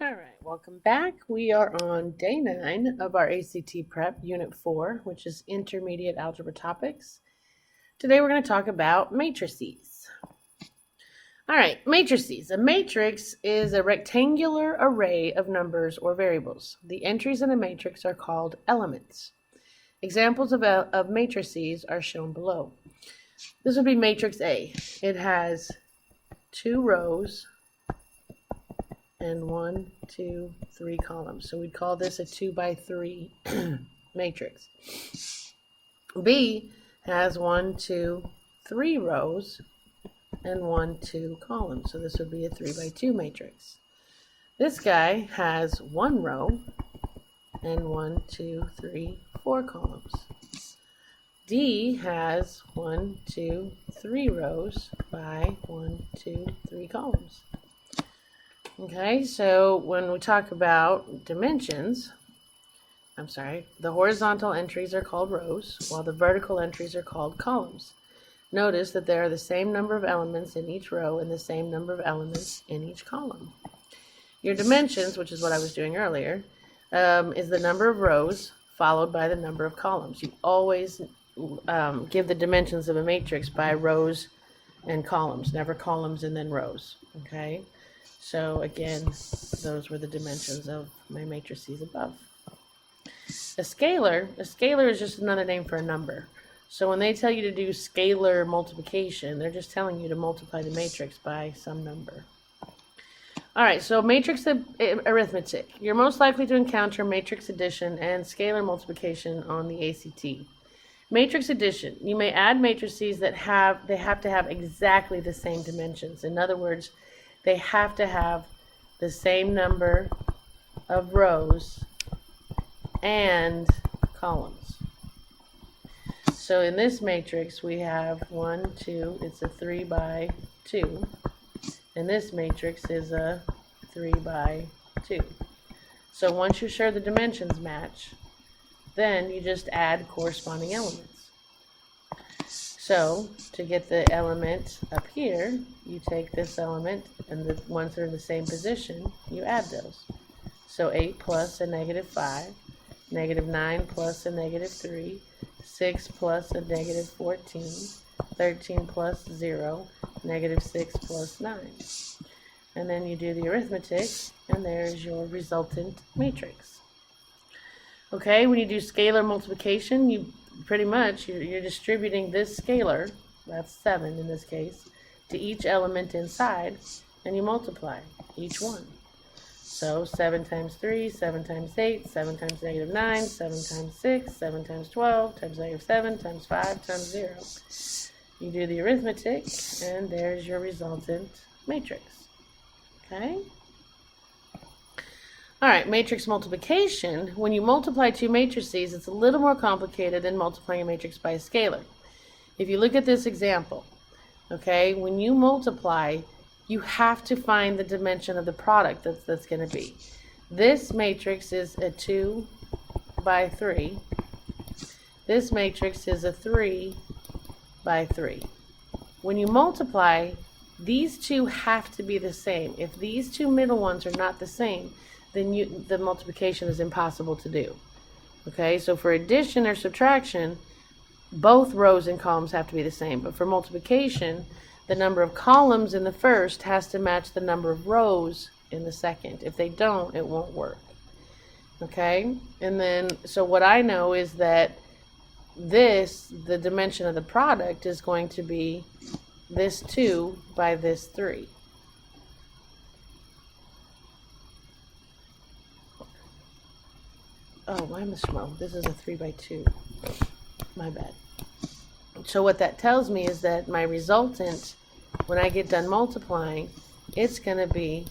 All right, welcome back. We are on day 9 of our ACT Prep Unit 4, which is Intermediate Algebra Topics. Today we're going to talk about matrices. All right, matrices. A matrix is a rectangular array of numbers or variables. The entries in a matrix are called elements. Examples of matrices are shown below. This would be matrix A. It has 2 rows and 1, 2, 3 columns. So we'd call this a 2 by 3 matrix. B has 1, 2, 3 rows and 1, 2 columns. So this would be a 3 by 2 matrix. This guy has 1 row and 1, 2, 3, 4 columns. D has 1, 2, 3 rows by 1, 2, 3 columns. Okay, so when we talk about dimensions, the horizontal entries are called rows, while the vertical entries are called columns. Notice that there are the same number of elements in each row and the same number of elements in each column. Your dimensions, which is what I was doing earlier, is the number of rows followed by the number of columns. You always give the dimensions of a matrix by rows and columns, never columns and then rows, okay? So again, those were the dimensions of my matrices above. A scalar is just another name for a number. So when they tell you to do scalar multiplication, they're just telling you to multiply the matrix by some number. All right, so matrix arithmetic. You're most likely to encounter matrix addition and scalar multiplication on the ACT. Matrix addition. You may add matrices that have to have exactly the same dimensions. In other words, they have to have the same number of rows and columns. So in this matrix, we have 1, 2, it's a 3 by 2. And this matrix is a 3 by 2. So once you're sure the dimensions match, then you just add corresponding elements. So to get the element up here, you take this element and the ones that are in the same position, you add those. So 8 plus a negative 5, negative 9 plus a negative 3, 6 plus a negative 14, 13 plus 0, negative 6 plus 9. And then you do the arithmetic, and there's your resultant matrix. Okay, when you do scalar multiplication, you're distributing this scalar, that's 7 in this case, to each element inside, and you multiply each one. So 7 times 3, 7 times 8, 7 times negative 9, 7 times 6, 7 times 12, times negative 7, times 5, times 0. You do the arithmetic, and there's your resultant matrix. Okay? All right, matrix multiplication. When you multiply two matrices, it's a little more complicated than multiplying a matrix by a scalar. If you look at this example, okay, when you multiply, you have to find the dimension of the product that's going to be. This matrix is a 2 by 3. This matrix is a 3 by 3. When you multiply, these two have to be the same. If these two middle ones are not the same, then the multiplication is impossible to do. Okay, so for addition or subtraction, both rows and columns have to be the same. But for multiplication, the number of columns in the first has to match the number of rows in the second. If they don't, it won't work. Okay, and then, so what I know is that the dimension of the product is going to be this 2 by this 3. Oh, my mistake. This is a 3 by 2. My bad. So what that tells me is that my resultant, when I get done multiplying, it's going to be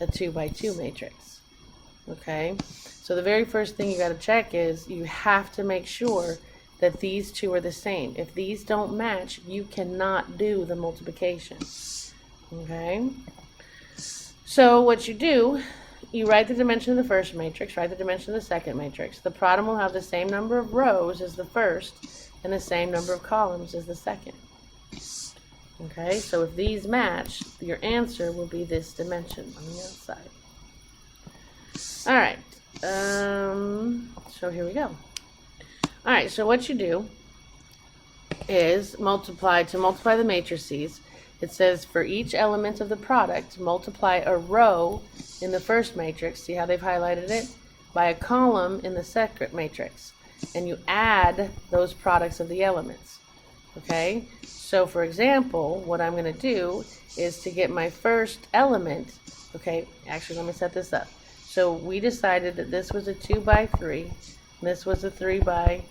a 2 by 2 matrix. Okay? So the very first thing you got to check is you have to make sure that these two are the same. If these don't match, you cannot do the multiplication. Okay? So what you do, you write the dimension of the first matrix, write the dimension of the second matrix. The product will have the same number of rows as the first and the same number of columns as the second. Okay, so if these match, your answer will be this dimension on the outside. All right. So here we go. All right, so what you do is multiply the matrices. It says for each element of the product, multiply a row in the first matrix. See how they've highlighted it? By a column in the second matrix. And you add those products of the elements. Okay? So for example, what I'm going to do is to get my first element. Okay, actually let me set this up. So we decided that this was a 2 by 3, and this was a 3 by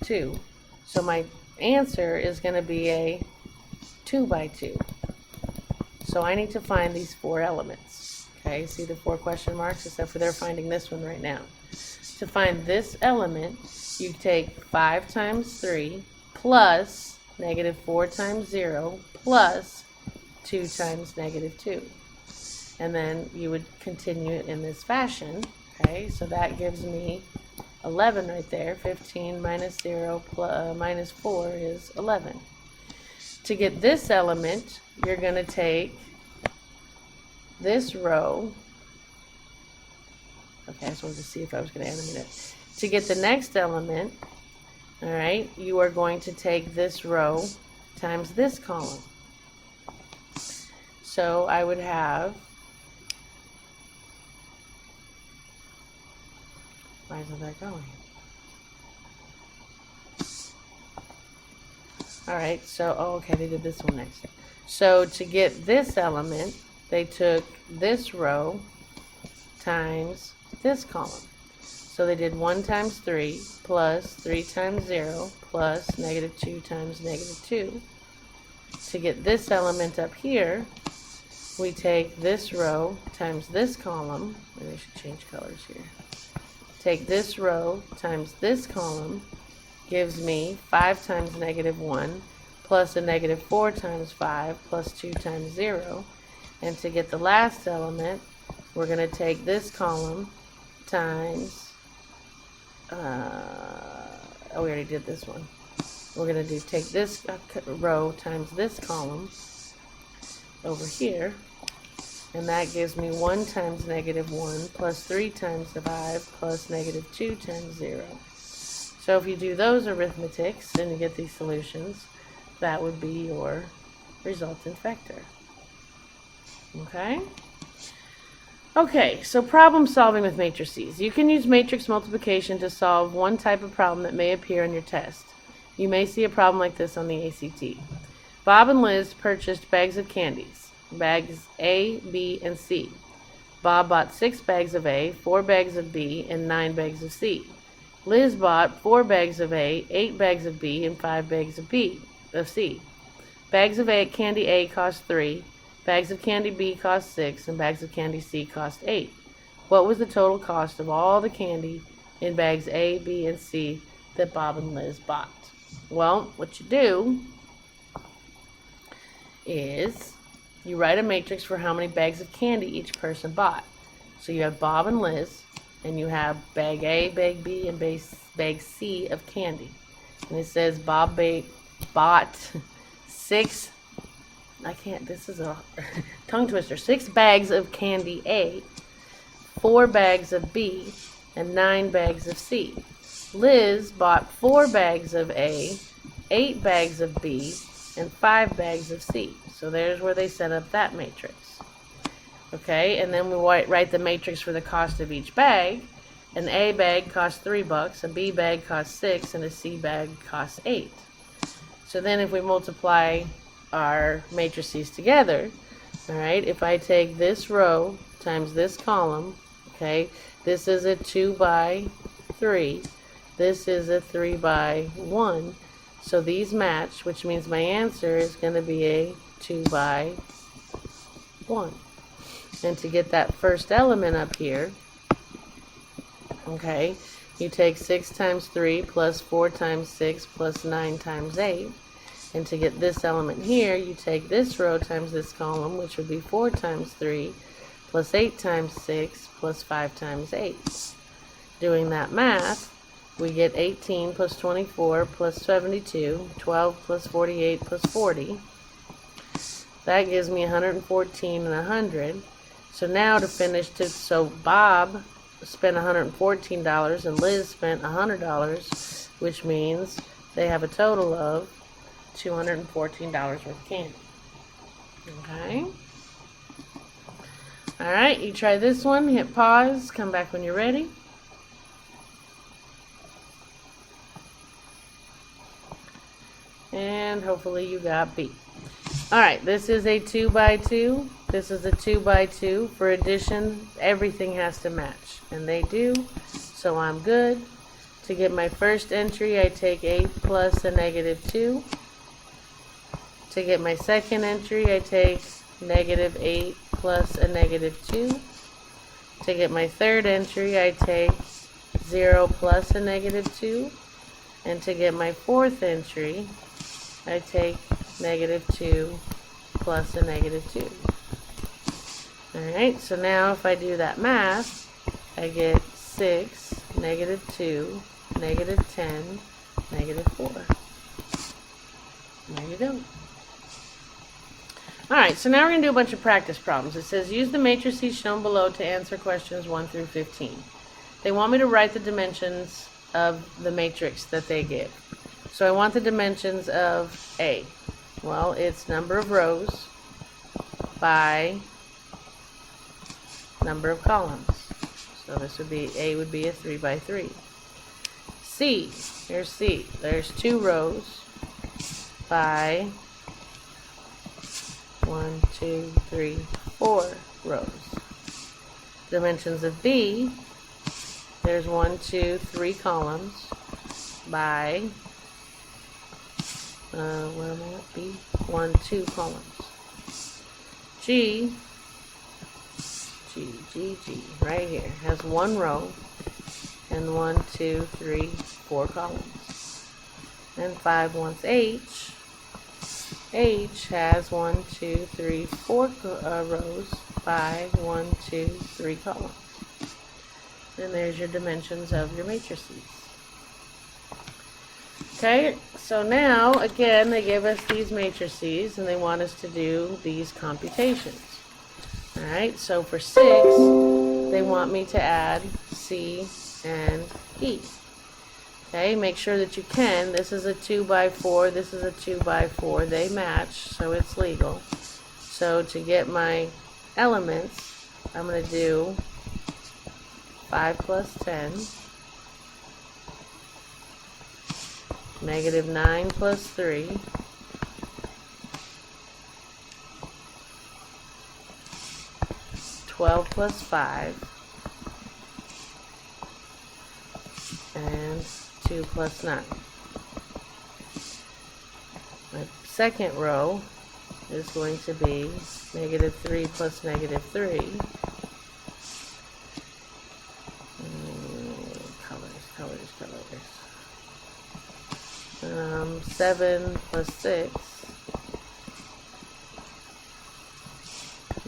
2. So my answer is going to be a 2 by 2. So I need to find these 4 elements. Okay, see the 4 question marks, except for they're finding this one right now. To find this element, you take 5 times 3 plus -4 times 0 plus 2 times -2. And then you would continue it in this fashion. Okay, so that gives me 11 right there. 15 minus 0 plus, minus 4 is 11. To get this element, you're going to take this row. Okay, I just wanted to see if I was going to animate it. To get the next element, all right, you are going to take this row times this column. So I would have, why isn't that going? All right, so, oh, okay, they did this one next. So to get this element, they took this row times this column. So they did 1 times 3 plus 3 times 0 plus -2 times -2. To get this element up here, we take this row times this column. Maybe I should change colors here. Take this row times this column, gives me 5 times -1 plus a -4 times 5 plus 2 times 0. And to get the last element, we're going to take this column times, oh, we already did this one. We're going to take this row times this column over here. And that gives me 1 times -1 plus 3 times 5 plus -2 times 0. So if you do those arithmetics and you get these solutions, that would be your resultant vector. Okay? Okay, so problem solving with matrices. You can use matrix multiplication to solve one type of problem that may appear in your test. You may see a problem like this on the ACT. Bob and Liz purchased bags of candies, bags A, B, and C. Bob bought 6 bags of A, 4 bags of B, and 9 bags of C. Liz bought 4 bags of A, 8 bags of B, and 5 bags of C. Bags of candy A cost 3, bags of candy B cost 6, and bags of candy C cost 8. What was the total cost of all the candy in bags A, B, and C that Bob and Liz bought? Well, what you do is you write a matrix for how many bags of candy each person bought. So you have Bob and Liz, and you have bag A, bag B, and bag C of candy. And it says Bob bought 6, this is a tongue twister, 6 bags of candy A, 4 bags of B, and 9 bags of C. Liz bought 4 bags of A, 8 bags of B, and 5 bags of C. So there's where they set up that matrix. Okay, and then we write the matrix for the cost of each bag. An A bag costs $3, a B bag costs 6, and a C bag costs 8. So then if we multiply our matrices together, all right, if I take this row times this column, okay, this is a 2 by 3, this is a 3 by 1, so these match, which means my answer is going to be a 2 by 1. And to get that first element up here, okay, you take 6 times 3 plus 4 times 6 plus 9 times 8. And to get this element here, you take this row times this column, which would be 4 times 3 plus 8 times 6 plus 5 times 8. Doing that math, we get 18 plus 24 plus 72, 12 plus 48 plus 40. That gives me 114 and 100. So now to finish, so Bob spent $114 and Liz spent $100, which means they have a total of $214 worth of candy. Okay. Alright, you try this one, hit pause, come back when you're ready. And hopefully you got B. Alright, this is a 2 by 2. This is a 2 by 2. For addition, everything has to match. And they do, so I'm good. To get my first entry, I take 8 plus a negative 2. To get my second entry, I take negative 8 plus a negative 2. To get my third entry, I take 0 plus a negative 2. And to get my fourth entry, I take negative 2 plus a negative 2. Alright, so now if I do that math, I get 6, negative 2, negative 10, negative 4. There you go. Alright, so now we're going to do a bunch of practice problems. It says, use the matrices shown below to answer questions 1 through 15. They want me to write the dimensions of the matrix that they give. So I want the dimensions of A. Well, it's number of rows by number of columns. So this would be, A would be a 3 by 3. C, here's C. There's 2 rows by 1, 2, 3, 4 rows. Dimensions of B, there's 1, 2, 3 columns by, where am I at? B, 1, 2 columns. G, right here, has 1 row and 1, 2, 3, 4 columns. And 5 wants H. H has 1, 2, 3, 4 rows by 1, 2, 3 columns. And there's your dimensions of your matrices. Okay, so now, again, they give us these matrices and they want us to do these computations. Alright, so for 6, they want me to add C and E. Okay, make sure that you can. This is a 2 by 4, this is a 2 by 4. They match, so it's legal. So to get my elements, I'm going to do 5 plus 10, negative 9 plus 3, $12 plus 5, and 2 plus 9. My second row is going to be negative 3 plus negative 3. Colors. 7 plus 6.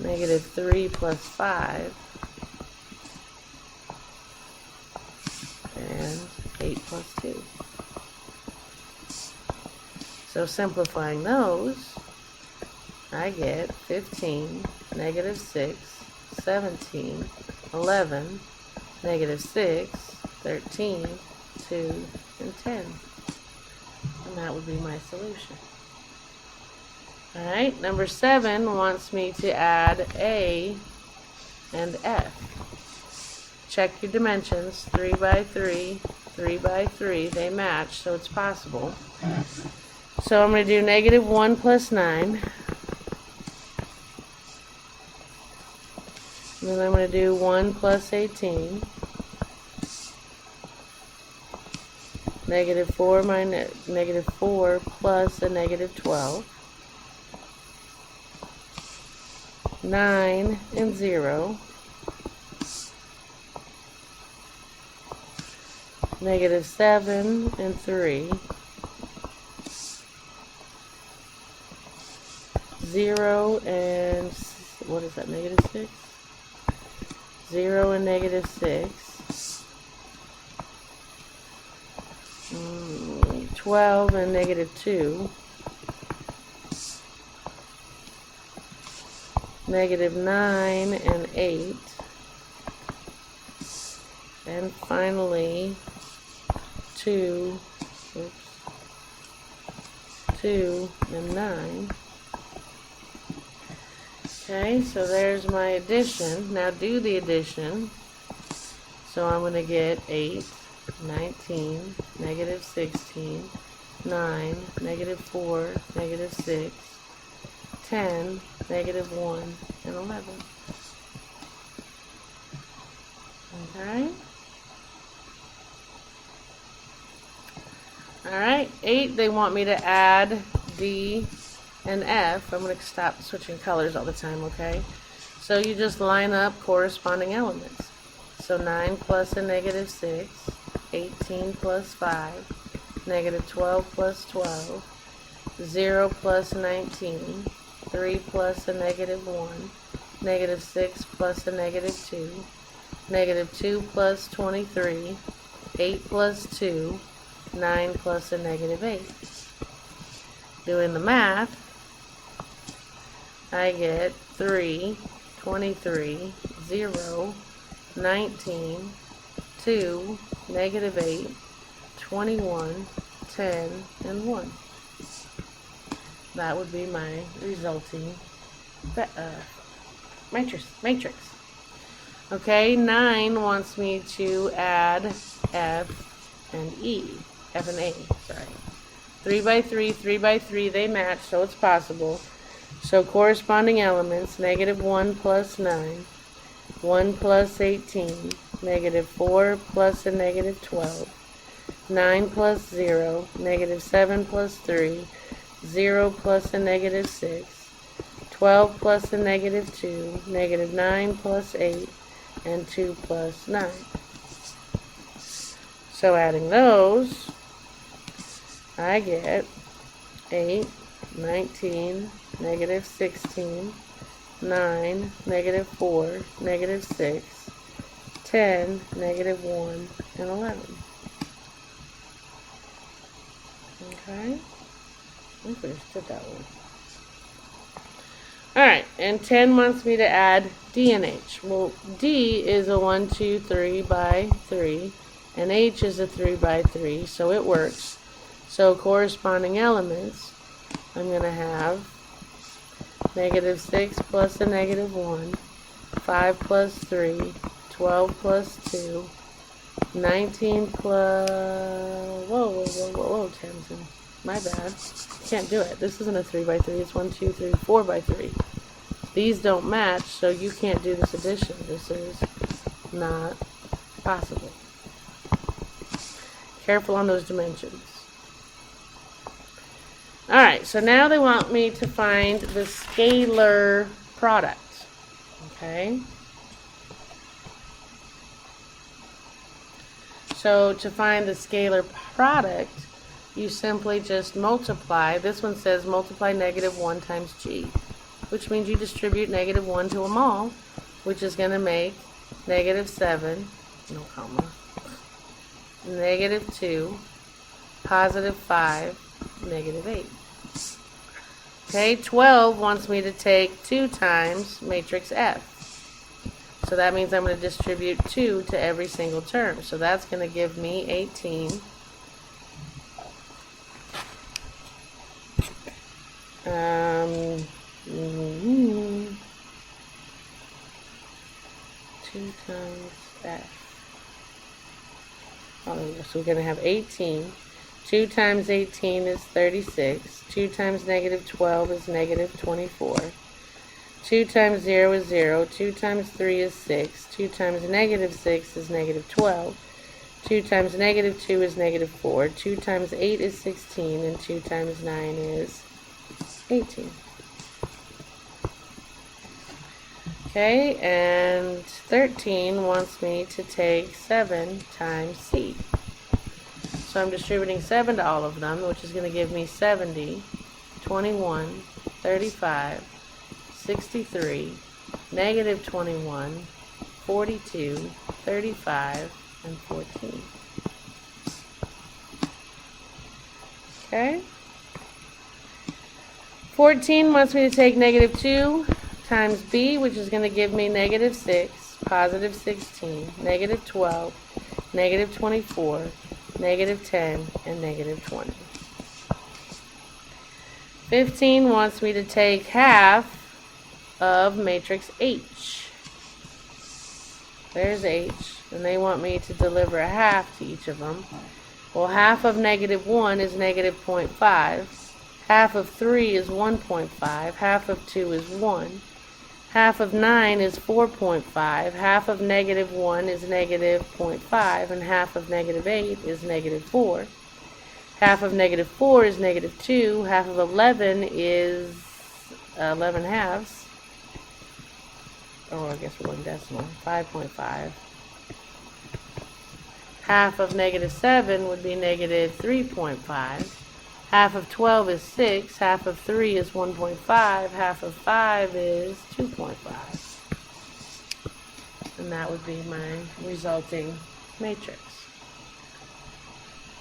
Negative 3 plus 5. And 8 plus 2. So simplifying those, I get 15, negative 6, 17, 11, negative 6, 13, 2, and 10. And that would be my solution. Alright, number 7 wants me to add A and F. Check your dimensions, 3 by 3, 3 by 3, they match, so it's possible. So I'm going to do negative 1 plus 9. And then I'm going to do 1 plus 18. Negative 4 minus negative 4 plus a negative 12. 9 and 0. Negative 7 and 3. 0 and, what is that, negative 6? 0 and negative 6. 12 and negative 2. Negative 9 and 8. and finally 2, 2 and 9. Okay, so there's my addition. Now do the addition. So I'm going to get 8, 19, negative 16, 9, negative 4, negative 6, 10, negative 1, and 11. Okay. Alright, 8, they want me to add D and F. I'm going to stop switching colors all the time, okay? So you just line up corresponding elements. So 9 plus a negative 6, 18 plus 5, negative 12 plus 12, 0 plus 19, 3 plus a negative 1, negative 6 plus a negative 2, negative 2 plus 23, 8 plus 2, 9 plus a negative 8. Doing the math, I get 3, 23, 0, 19, 2, negative 8, 21, 10, and 1. That would be my resulting matrix. Okay, 9 wants me to add F and E. F and A, sorry. 3 by 3, 3 by 3, they match, so it's possible. So corresponding elements, negative 1 plus 9, 1 plus 18, negative 4 plus a negative 12, 9 plus 0, negative 7 plus 3, 0 plus a negative 6, 12 plus a negative 2, negative 9 plus 8, and 2 plus 9. So adding those, I get 8, 19, negative 16, 9, negative 4, negative 6, 10, negative 1, and 11. Okay? I think we just did that one. Alright, and 10 wants me to add D and H. Well, D is a 1, 2, 3 by 3, and H is a 3 by 3, so it works. So corresponding elements, I'm going to have negative 6 plus a negative 1, 5 plus 3, 12 plus 2, 19 plus, whoa, Tamsin, my bad, can't do it. This isn't a 3 by 3, it's 1, 2, 3, 4 by 3. These don't match, so you can't do this addition. This is not possible. Careful on those dimensions. Alright, so now they want me to find the scalar product. Okay? So to find the scalar product, you simply just multiply. This one says multiply negative 1 times g, which means you distribute negative 1 to them all, which is going to make negative 7, no comma, negative 2, positive 5, negative 8. Okay, 12 wants me to take 2 times matrix F. So that means I'm going to distribute 2 to every single term. So that's going to give me 18. 2 times F. So we're going to have 18. 2 times 18 is 36. 2 times negative 12 is negative 24. 2 times 0 is 0. 2 times 3 is 6. 2 times negative 6 is negative 12. 2 times negative 2 is negative 4. 2 times 8 is 16. And 2 times 9 is 18. Okay, and 13 wants me to take 7 times C. So I'm distributing 7 to all of them, which is going to give me 70, 21, 35, 63, negative 21, 42, 35, and 14. Okay. 14 wants me to take negative 2 times B, which is going to give me negative 6, positive 16, negative 12, negative 24, negative 10, and negative 20. 15 wants me to take half of matrix H. There's H, and they want me to deliver a half to each of them. Well, half of negative 1 is negative 0.5. Half of 3 is 1.5. Half of 2 is 1. Half of 9 is 4.5. Half of negative 1 is negative 0.5. And half of negative 8 is negative 4. Half of negative 4 is negative 2. Half of 11 is 11 halves. Oh, I guess we're going decimal. 5.5. Half of negative 7 would be negative 3.5. Half of 12 is 6. Half of 3 is 1.5. Half of 5 is 2.5. And that would be my resulting matrix.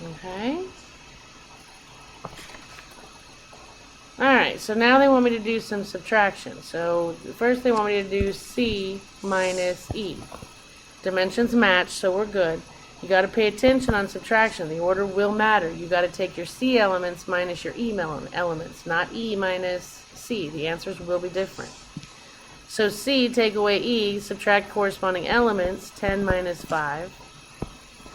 Okay? Alright, so now they want me to do some subtraction. So first they want me to do C minus E. Dimensions match, so we're good. You got to pay attention on subtraction. The order will matter. You got to take your C elements minus your E elements, not E minus C. The answers will be different. So C, take away E, subtract corresponding elements, 10 minus 5,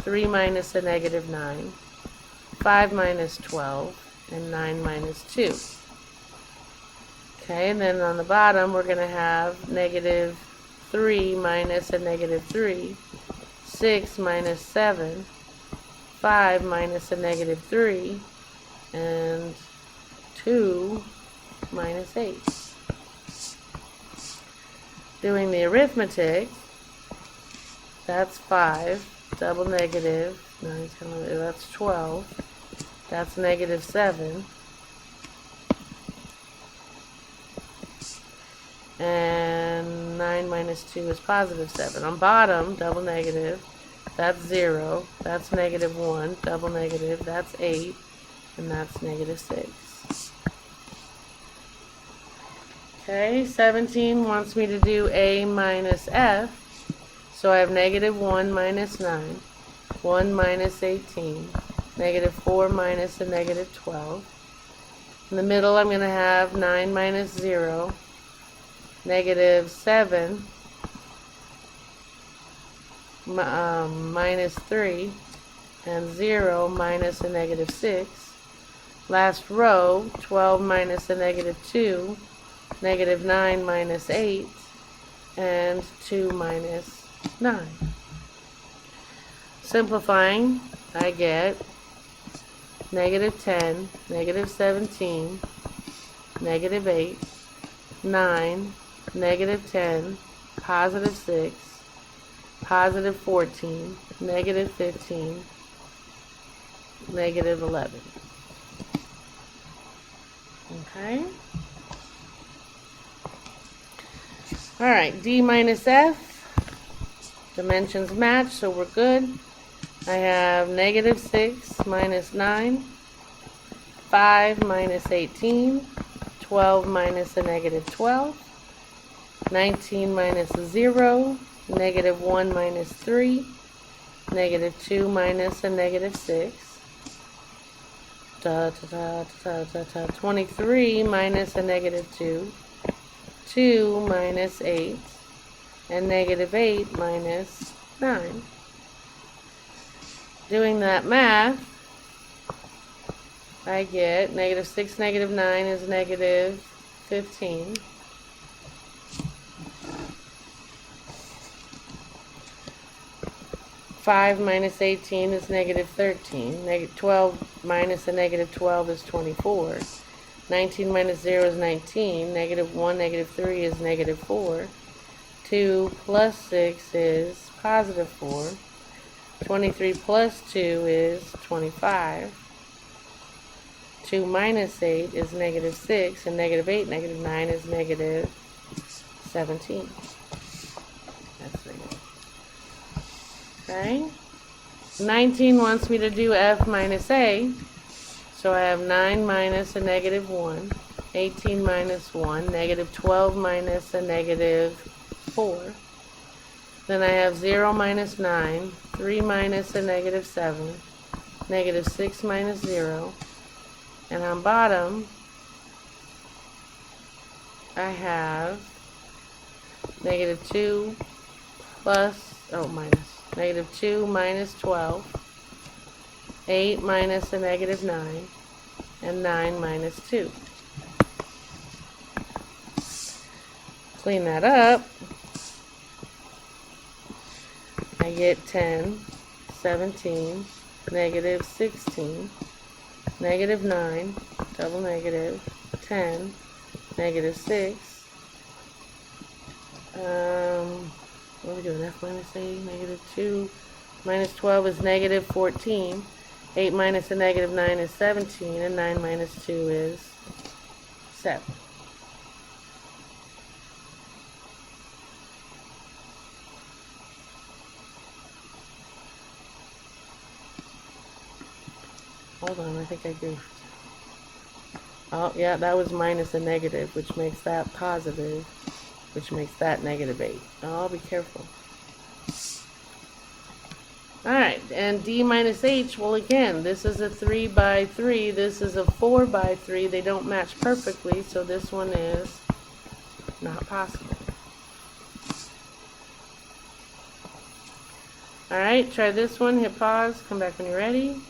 3 minus a negative 9, 5 minus 12, and 9 minus 2. Okay, and then on the bottom we're going to have negative 3 minus a negative 3, 6 minus 7, 5 minus a negative 3, and 2 minus 8. Doing the arithmetic, that's 5, double negative, 9, 10, 11, that's 12, that's negative 7, and 9 minus 2 is positive 7. On bottom, double negative, that's 0, that's negative 1, double negative, that's 8, and that's negative 6. Okay, 17 wants me to do A minus F, so I have negative 1 minus 9, 1 minus 18, negative 4 minus a negative 12. In the middle, I'm going to have 9 minus 0, negative 7, minus 3, and 0 minus a negative 6. Last row, 12 minus a negative 2, negative 9 minus 8, and 2 minus 9. Simplifying, I get negative 10, negative 17, negative 8, 9, negative 10, positive 6, positive 14, negative 15, negative 11. Okay. Alright, D minus F. Dimensions match, so we're good. I have negative 6 minus 9, 5 minus 18, 12 minus a negative 12, 19 minus 0, negative 1 minus 3, negative 2 minus a negative 6, 23 minus a negative 2, 2 minus 8, and negative 8 minus 9. Doing that math, I get negative 6, negative 9 is negative 15. 5 minus 18 is negative 13. Negative 12 minus a negative 12 is 24. 19 minus 0 is 19. Negative 1, negative 3 is negative 4. 2 plus 6 is positive 4. 23 plus 2 is 25. 2 minus 8 is negative 6. And negative 8, negative 9 is negative 17. That's negative. Okay. 19 wants me to do F minus A. So I have 9 minus a negative 1. 18 minus 1. Negative 12 minus a negative 4. Then I have 0 minus 9, 3 minus a negative 7, negative 6 minus 0. And on bottom, I have negative 2 plus, negative 2 minus 12, 8 minus a negative 9, and 9 minus 2. Clean that up. I get 10, 17, negative 16, negative 9, double negative, 10, negative 6. What are we doing? F minus A, negative 2, minus 12 is negative 14. 8 minus a negative 9 is 17, and 9 minus 2 is 7. Hold on, I think I goofed. Oh, yeah, that was minus a negative, which makes that positive, which makes that negative 8. Oh, be careful. Alright, and D minus H, well again, this is a 3 by 3, this is a 4 by 3. They don't match perfectly, so this one is not possible. Alright, try this one, hit pause, come back when you're ready.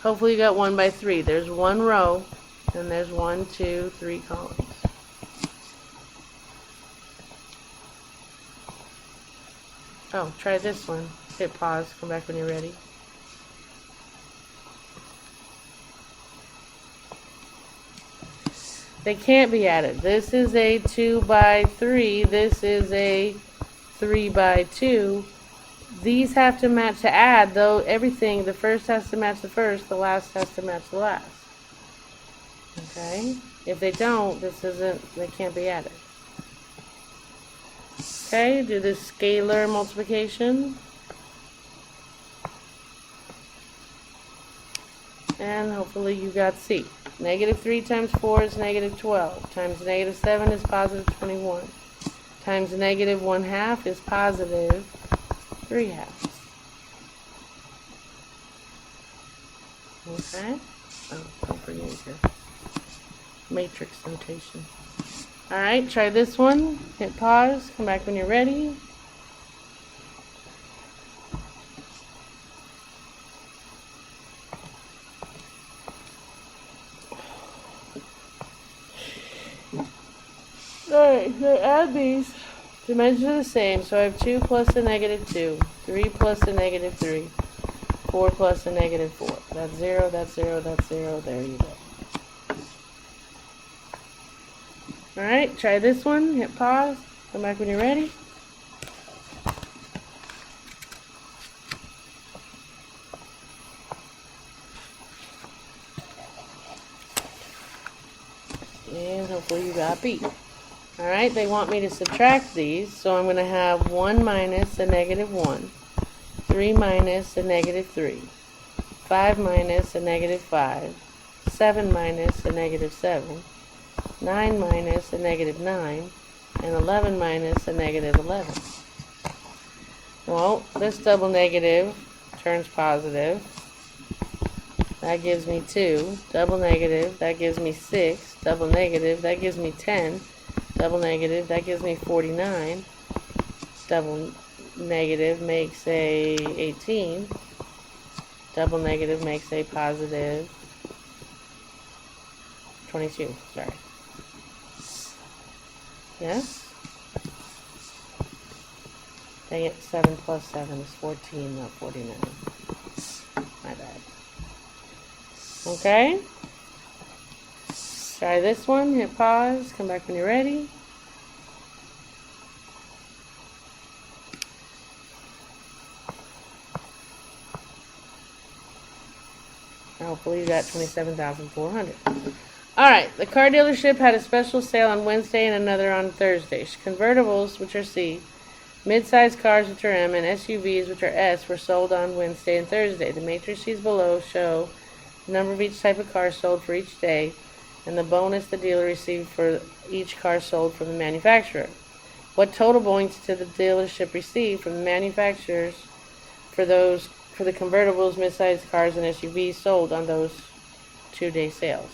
Hopefully you got 1 by 3. There's one row, and there's 1, 2, 3 columns. Oh, try this one. Hit pause, come back when you're ready. They can't be added. This is a 2 by 3. This is a 3 by 2. These have to match to add, though everything, the first has to match the first, the last has to match the last. Okay? If they don't, they can't be added. Okay, do the scalar multiplication. And hopefully you got C. Negative 3 times 4 is negative 12. Times negative 7 is positive 21. Times negative 1/2 is positive 3/2. Okay? Oh, don't forget your matrix notation. Alright, try this one. Hit pause. Come back when you're ready. Alright, so add these. Dimensions are the same, so I have 2 plus a negative 2, 3 plus a negative 3, 4 plus a negative 4. That's 0, that's 0, that's 0. There you go. Alright, try this one. Hit pause. Come back when you're ready. And hopefully you got B. Alright, they want me to subtract these, so I'm going to have 1 minus a negative 1, 3 minus a negative 3, 5 minus a negative 5, 7 minus a negative 7, 9 minus a negative 9, and 11 minus a negative 11. Well, this double negative turns positive. That gives me 2. Double negative, that gives me 6. Double negative, that gives me 10. Double negative, that gives me 49. Double negative makes a 18. Double negative makes a positive 22. Sorry. Yes? Dang it, 7 plus 7 is 14, not 49. My bad. Okay? Try this one, hit pause, come back when you're ready. Hopefully you got 27,400. Alright, the car dealership had a special sale on Wednesday and another on Thursday. Convertibles, which are C, mid-size cars, which are M, and SUVs, which are S, were sold on Wednesday and Thursday. The matrices below show the number of each type of car sold for each day. and the bonus the dealer received for each car sold from the manufacturer. What total points did the dealership receive from the manufacturers for the convertibles, mid-sized cars, and SUVs sold on those 2 sale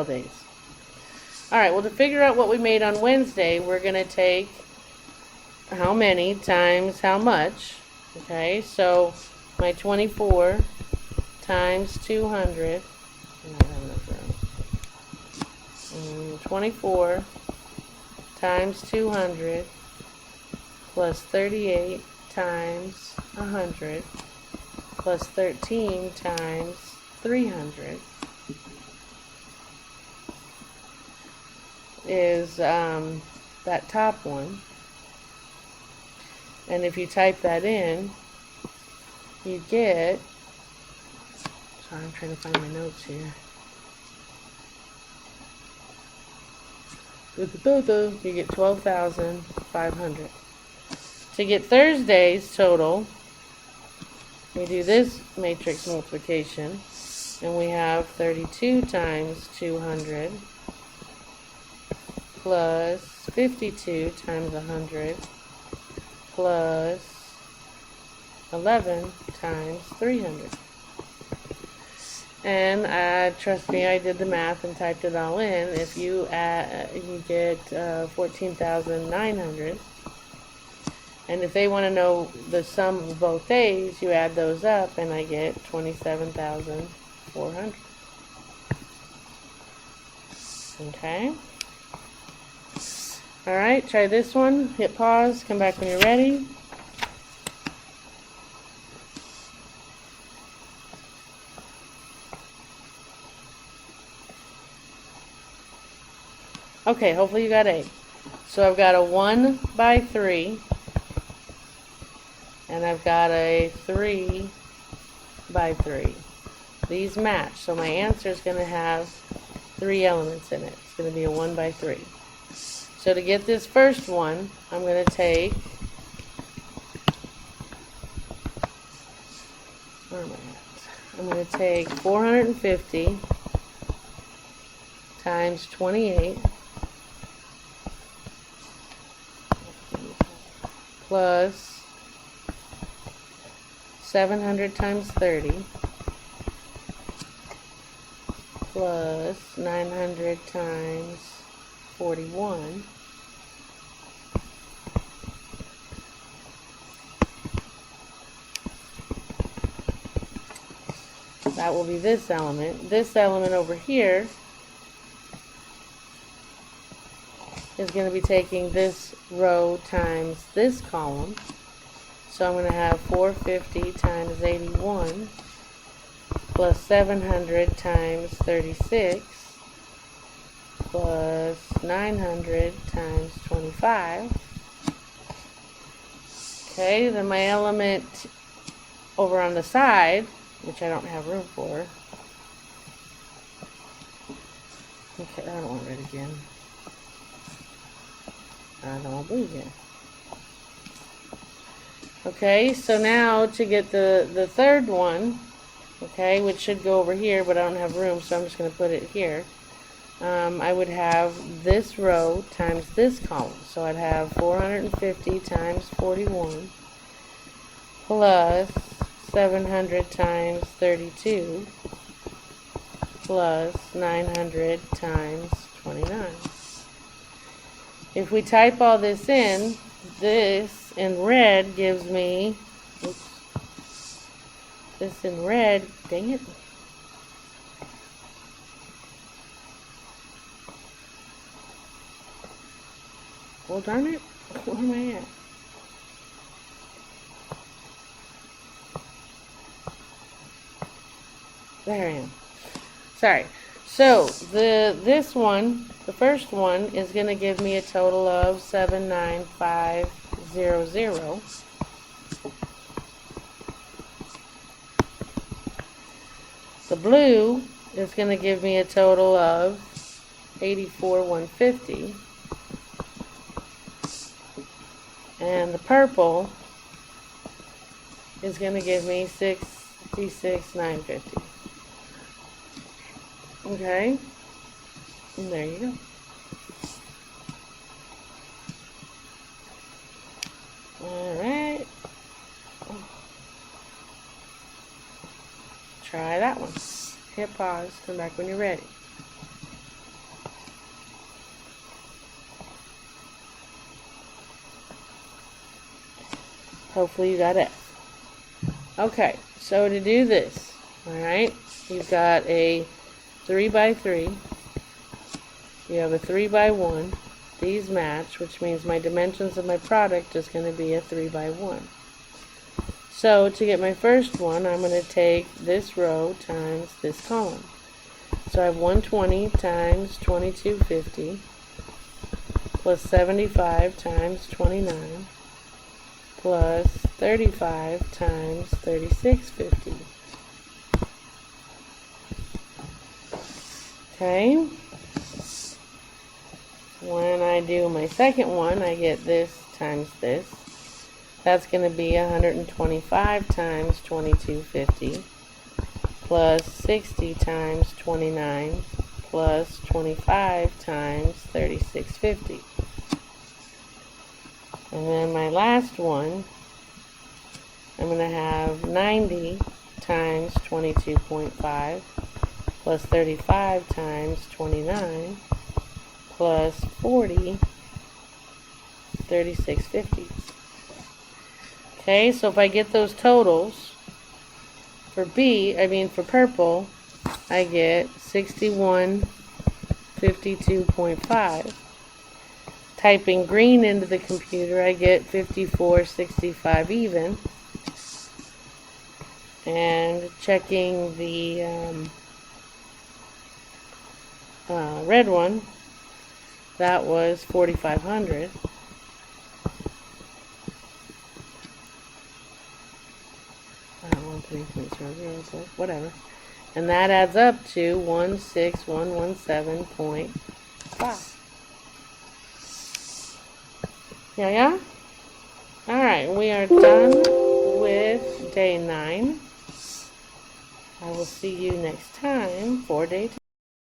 days? All right, well, to figure out what we made on Wednesday, we're going to take how many times how much. Okay, so my 24 times 200. 24 times 200 plus 38 times 100 plus 13 times 300 is that top one. And if you type that in, you get, sorry, I'm trying to find my notes here. You get 12,500. To get Thursday's total, we do this matrix multiplication, and we have 32 times 200 plus 52 times 100 plus 11 times 300. And trust me, I did the math and typed it all in. If you add, you get 14,900. And if they want to know the sum of both days, you add those up, and I get 27,400. Okay. All right, try this one. Hit pause. Come back when you're ready. Okay, hopefully you got 8. So I've got a 1 by 3, and I've got a 3 by 3. These match, so my answer is going to have 3 elements in it. It's going to be a 1 by 3. So to get this first one, I'm going to take, where am I at? I'm going to take 450 times 28 plus 700 times 30 plus 900 times 41 that will be this element. This element over here is going to be taking this row times this column. So I'm going to have 450 times 81 plus 700 times 36 plus 900 times 25. Okay, then my element over on the side, which I don't have room for. Okay, I don't want red again. I don't want blue again. Okay, so now to get the third one, okay, which should go over here, but I don't have room, so I'm just going to put it here. I would have this row times this column. So I'd have 450 times 41 plus 700 times 32 plus 900 times 29. If we type all this in, this in red gives me, oops, this in red, dang it. Well, darn it, where am I at? There I am. Sorry. So this one, the first one, is going to give me a total of 79500. The blue is going to give me a total of 84,150. And the purple is going to give me 66,950. Okay, And there you go. Alright. Try that one. Hit pause. Come back when you're ready. Hopefully you got F. Okay, so to do this, alright, you've got a 3 by 3. You have a 3 by 1. These match, which means my dimensions of my product is going to be a 3 by 1. So to get my first one, I'm going to take this row times this column. So I have 120 times 2250 plus 75 times 29 plus 35 times 3650. Okay. When I do my second one, I get this times this. That's going to be 125 times 2250 plus 60 times 29 plus 25 times 3650. And then my last one, I'm going to have 90 times 22.5 plus 35 times 29 plus 40 3650. Okay, so if I get those totals for for purple, I get 6152.5. Typing green into the computer, I get 5465 even. And checking the red one, that was 4500. Whatever. And that adds up to 16117.5. Yeah? Alright, we are done with day 9. I will see you next time for day 10.